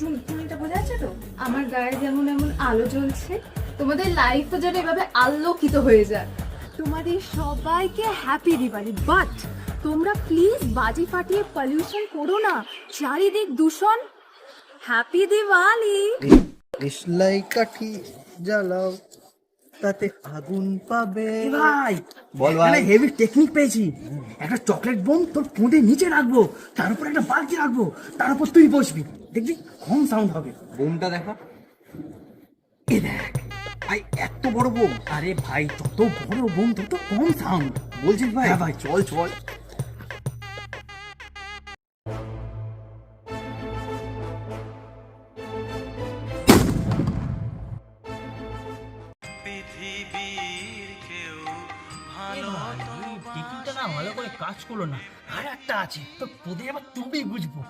টুনিটা বোঝা যাচ্ছে তো? আমার গায়ে যেমন এমন আলো জ্বলছে, তোমাদের লাইফও যেন এভাবে আলোকিত হয়ে যায়। তোমাদের সবাইকে হ্যাপি দিওয়ালি। বাট তোমরা প্লিজ বাজি ফাটিয়ে পলিউশন করো না, চারিদিক দূষণ। হ্যাপি দিওয়ালি। দেশলাই কাঠি জ্বালাও, তাতে আগুন পাবে। ভাই বল ভাই। মানে হেভি টেকনিক পেয়েছি। একটা চকলেট বোম তোর পুঁতে নিচে রাখবো, তার উপর একটা বালতি রাখবো, তার উপর তুই বসবি, দেখবি কম সাউন্ড হবে। বোমটা দেখা। এ দেখ ভাই, এত বড় বোম। আরে ভাই, যত বড় বোম তত কম সাউন্ড। বলছিস ভাই? হ্যাঁ ভাই, চল চল। টেকনিকটা না ভালো করে কাজ করলো না। আর একটা আছে, তো তোদের আবার তুমি বুঝবো।